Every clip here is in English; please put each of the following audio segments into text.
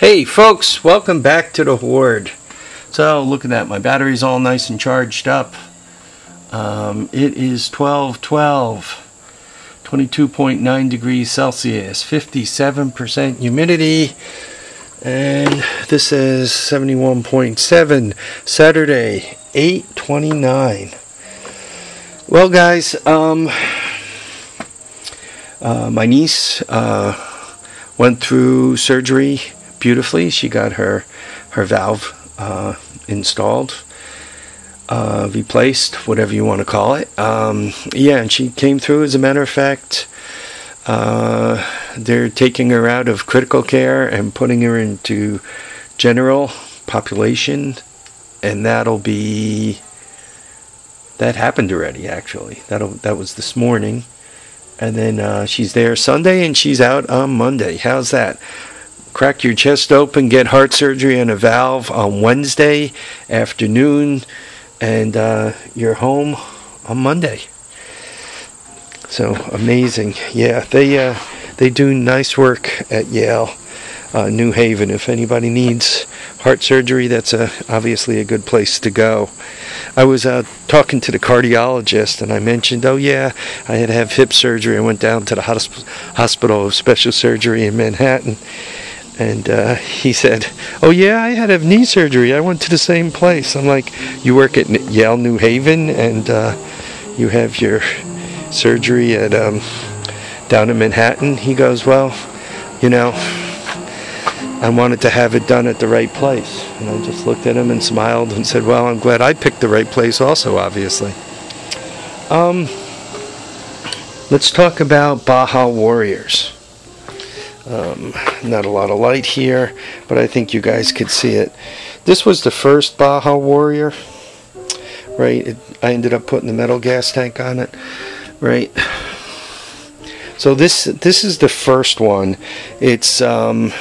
Hey folks, welcome back to the Hoard. So look at that, my battery's all nice and charged up. It is 12/12, 22.9 degrees Celsius, 57% humidity, and this is 71.7, Saturday, 8/29. Well guys, my niece went through surgery beautifully. She got her valve installed, replaced, whatever you want to call it. Yeah, and she came through. As a matter of fact, they're taking her out of critical care and putting her into general population, and that happened already. Actually, that was this morning, and then she's there Sunday and she's out on Monday. How's that? Crack your chest open, get heart surgery and a valve on Wednesday afternoon, and you're home on Monday. So amazing. Yeah, they do nice work at Yale, New Haven. If anybody needs heart surgery, that's obviously a good place to go. I was talking to the cardiologist, and I mentioned, oh yeah, I had to have hip surgery. I went down to the hospital of special surgery in Manhattan. And he said, oh yeah, I had to have knee surgery. I went to the same place. I'm like, you work at Yale New Haven and you have your surgery at down in Manhattan? He goes, well, you know, I wanted to have it done at the right place. And I just looked at him and smiled and said, well, I'm glad I picked the right place also, obviously. Let's talk about Baja Warriors. Not a lot of light here, but I think you guys could see it. This was the first Baja Warrior, right? I ended up putting the metal gas tank on it, right? So this is the first one. It's kind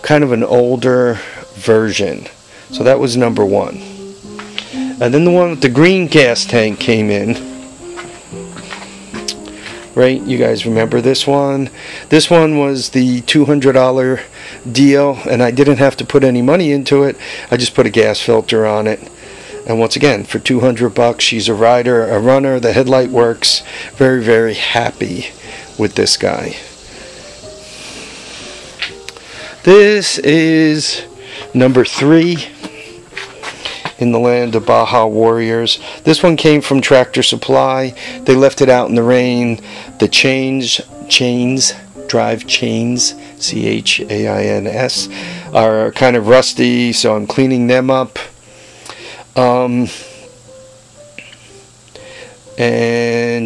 of an older version. So that was number one. And then the one with the green gas tank came in. Right, you guys remember this one? This one was the $200 deal, and I didn't have to put any money into it. I just put a gas filter on it. And once again, for $200, she's a rider, a runner. The headlight works. Very, very happy with this guy. This is number 3 in the land of Baja Warriors. This one came from Tractor Supply. They left it out in the rain. The drive chains, C-H-A-I-N-S, are kind of rusty, so I'm cleaning them up. And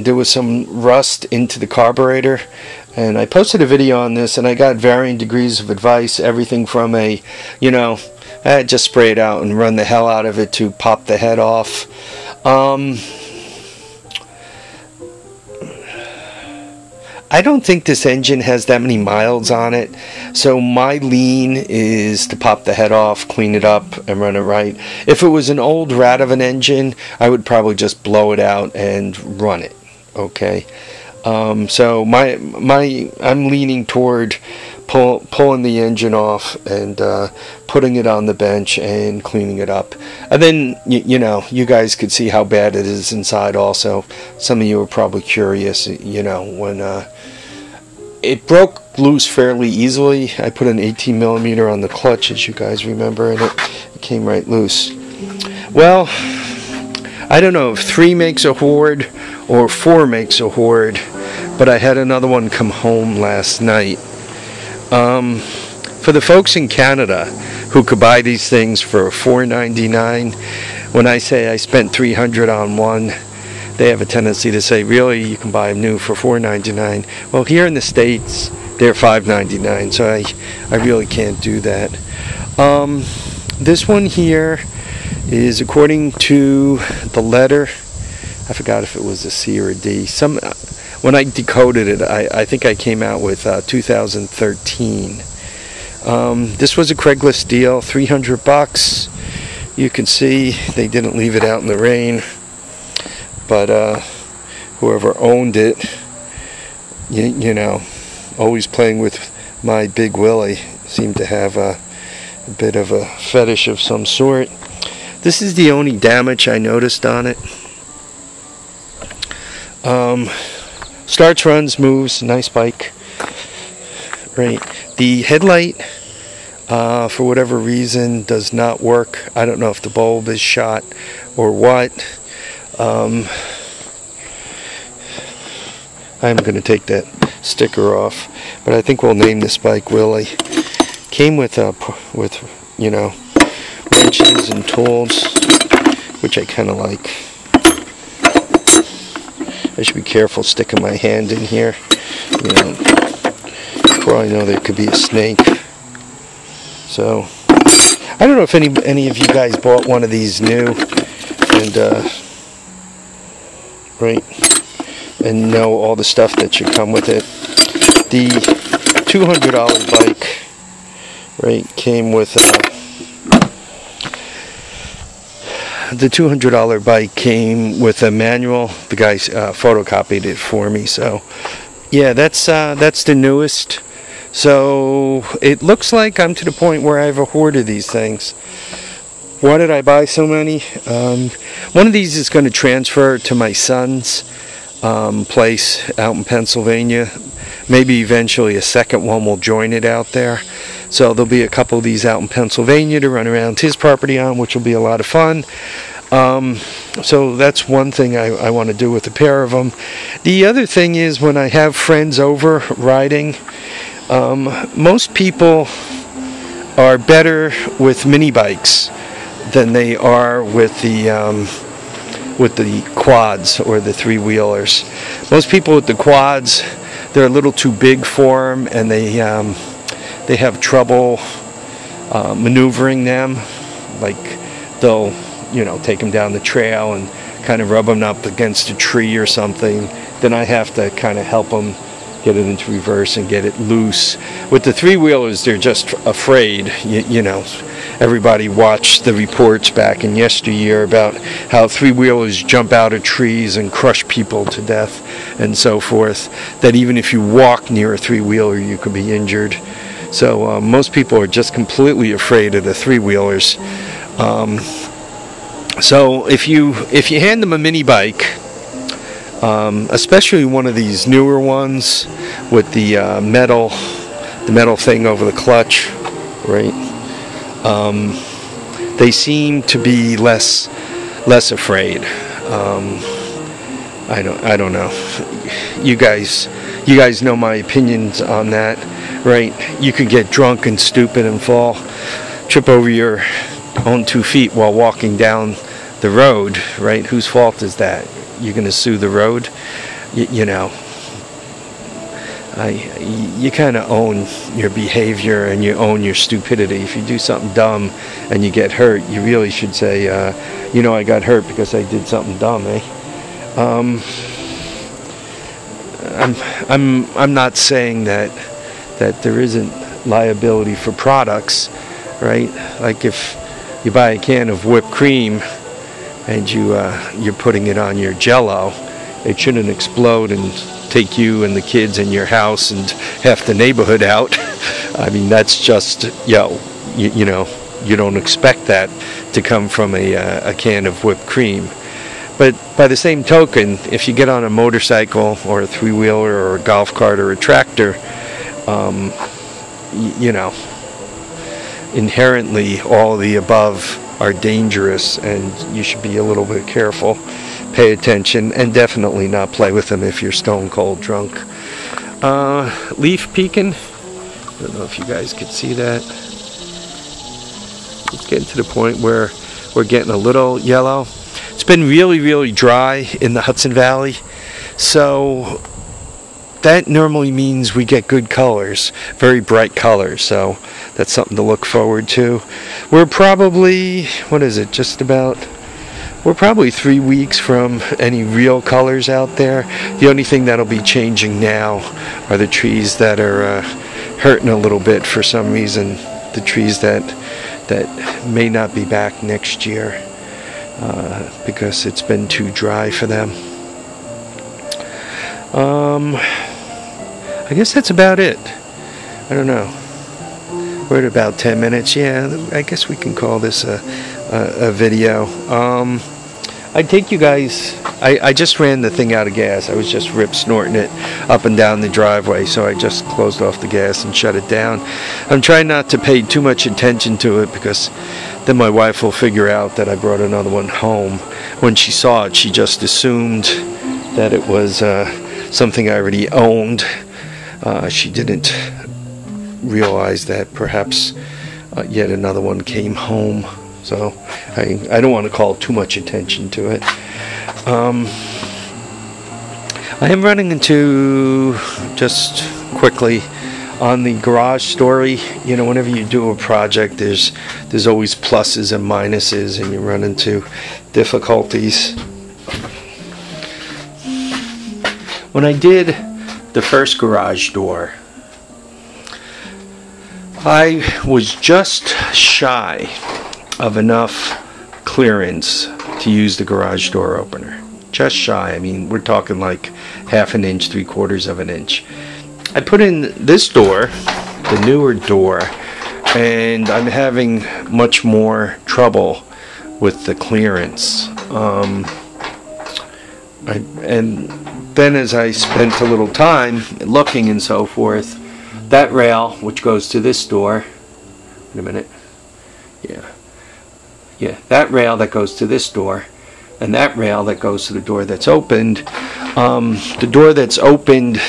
there was some rust into the carburetor. And I posted a video on this, and I got varying degrees of advice. Everything from just spray it out and run the hell out of it to pop the head off. I don't think this engine has that many miles on it, so my lean is to pop the head off, clean it up, and run it right. If it was an old rat of an engine, I would probably just blow it out and run it. Okay, so I'm leaning toward pulling the engine off and putting it on the bench and cleaning it up. And then you guys could see how bad it is inside also. Some of you are probably curious, when it broke loose fairly easily. I put an 18mm on the clutch, as you guys remember, and it came right loose. Well, I don't know if 3 makes a hoard or 4 makes a hoard, but I had another one come home last night. For the folks in Canada who could buy these things for $4.99, when I say I spent $300 on one, they have a tendency to say, really, you can buy them new for $4.99. Well, here in the States, they're $5.99, so I really can't do that. This one here is, according to the letter, I forgot if it was a C or a D. When I decoded it, I think I came out with 2013. This was a Craigslist deal, $300. You can see they didn't leave it out in the rain, but whoever owned it, always playing with my Big Willie. seem to have a bit of a fetish of some sort. This is the only damage I noticed on it. Starts, runs, moves, nice bike. Right. The headlight, for whatever reason, does not work. I don't know if the bulb is shot or what. I'm going to take that sticker off, but I think we'll name this bike Willie. Came with you know, wrenches and tools, which I kind of like. I should be careful sticking my hand in here. You know, for all I know, there could be a snake. So I don't know if any of you guys bought one of these new, and right, and know all the stuff that should come with it. The $200 bike, right, came with the $200 bike came with a manual. The guy photocopied it for me. So yeah, that's the newest. So it looks like I'm to the point where I have a hoard of these things. Why did I buy so many? One of these is going to transfer to my son's place out in Pennsylvania. Maybe eventually a second one will join it out there. So there'll be a couple of these out in Pennsylvania to run around his property on, which will be a lot of fun. So that's one thing I want to do with a pair of them. The other thing is when I have friends over riding, most people are better with mini bikes than they are with the quads or the three-wheelers. Most people with the quads, they're a little too big for them, and they have trouble maneuvering them. Like they'll, you know, take them down the trail and kind of rub them up against a tree or something. Then I have to kind of help them get it into reverse and get it loose. With the three-wheelers, they're just afraid. You know, everybody watched the reports back in yesteryear about how three-wheelers jump out of trees and crush people to death and so forth, that even if you walk near a three-wheeler, you could be injured. So most people are just completely afraid of the three-wheelers. So if you hand them a mini bike, especially one of these newer ones with the metal thing over the clutch, right? They seem to be less afraid. I don't know. You guys know my opinions on that, right? You can get drunk and stupid and fall, trip over your own 2 feet while walking down the road, right? Whose fault is that? You're going to sue the road? You know, you kind of own your behavior and you own your stupidity. If you do something dumb and you get hurt, you really should say, you know, I got hurt because I did something dumb, eh? I'm not saying that there isn't liability for products, right? Like if you buy a can of whipped cream and you're putting it on your Jell-O, it shouldn't explode and take you and the kids in your house and half the neighborhood out. I mean, that's just, you know, you don't expect that to come from a can of whipped cream. But by the same token, if you get on a motorcycle or a three-wheeler or a golf cart or a tractor, you know, inherently all of the above are dangerous, and you should be a little bit careful, pay attention, and definitely not play with them if you're stone cold drunk. Leaf peeking. I don't know if you guys could see that. It's getting to the point where we're getting a little yellow. It's been really, really dry in the Hudson Valley, so that normally means we get good colors, very bright colors, so that's something to look forward to. We're probably, what is it, we're probably 3 weeks from any real colors out there. The only thing that'll be changing now are the trees that are hurting a little bit for some reason, the trees that may not be back next year because it's been too dry for them. I guess that's about it. I don't know. We're at about 10 minutes. Yeah, I guess we can call this a video. I take you guys, I just ran the thing out of gas. I was just rip snorting it up and down the driveway, so I just closed off the gas and shut it down. I'm trying not to pay too much attention to it, because then my wife will figure out that I brought another one home. When she saw it, she just assumed that it was something I already owned. She didn't realize that perhaps yet another one came home. So I don't want to call too much attention to it. I am running into, just quickly, on the garage story. You know, whenever you do a project, there's always pluses and minuses, and you run into difficulties. When I did the first garage door, I was just shy of enough clearance to use the garage door opener. Just shy. I mean, we're talking like 1/2 inch, 3/4 of an inch. I put in this door, the newer door, and I'm having much more trouble with the clearance. And then as I spent a little time looking and so forth, that rail, which goes to this door, wait a minute, yeah, that rail that goes to this door, and that rail that goes to the door that's opened, the door that's opened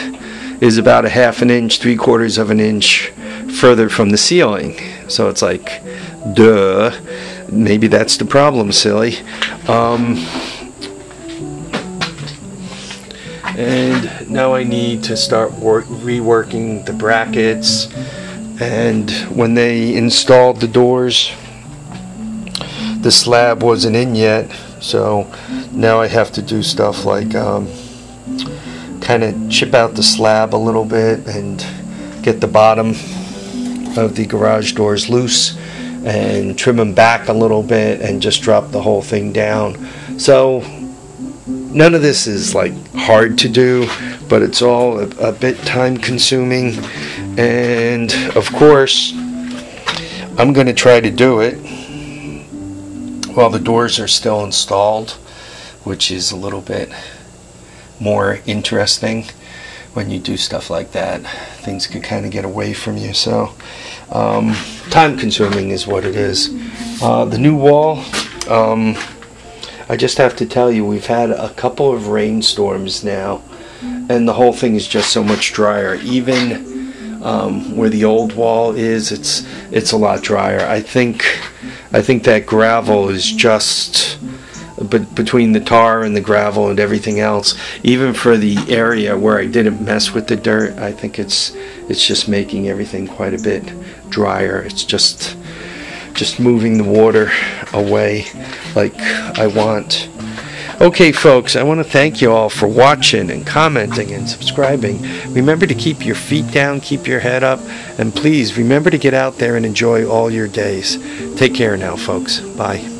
is about 1/2 inch, 3/4 of an inch further from the ceiling. So it's like, duh, maybe that's the problem, silly. And now I need to start reworking the brackets. And when they installed the doors, the slab wasn't in yet, so now I have to do stuff like kind of chip out the slab a little bit and get the bottom of the garage doors loose and trim them back a little bit and just drop the whole thing down. So none of this is like hard to do, but it's all a bit time consuming, and of course I'm going to try to do it while the doors are still installed, which is a little bit more interesting. When you do stuff like that, things could kind of get away from you. So time consuming is what it is. The new wall, I just have to tell you, we've had a couple of rainstorms now, and the whole thing is just so much drier. Even where the old wall is, it's a lot drier. I think that gravel is just, but between the tar and the gravel and everything else, even for the area where I didn't mess with the dirt, I think it's just making everything quite a bit drier. It's just moving the water away like I want. Okay, folks, I want to thank you all for watching and commenting and subscribing. Remember to keep your feet down, keep your head up, and please remember to get out there and enjoy all your days. Take care now, folks. Bye.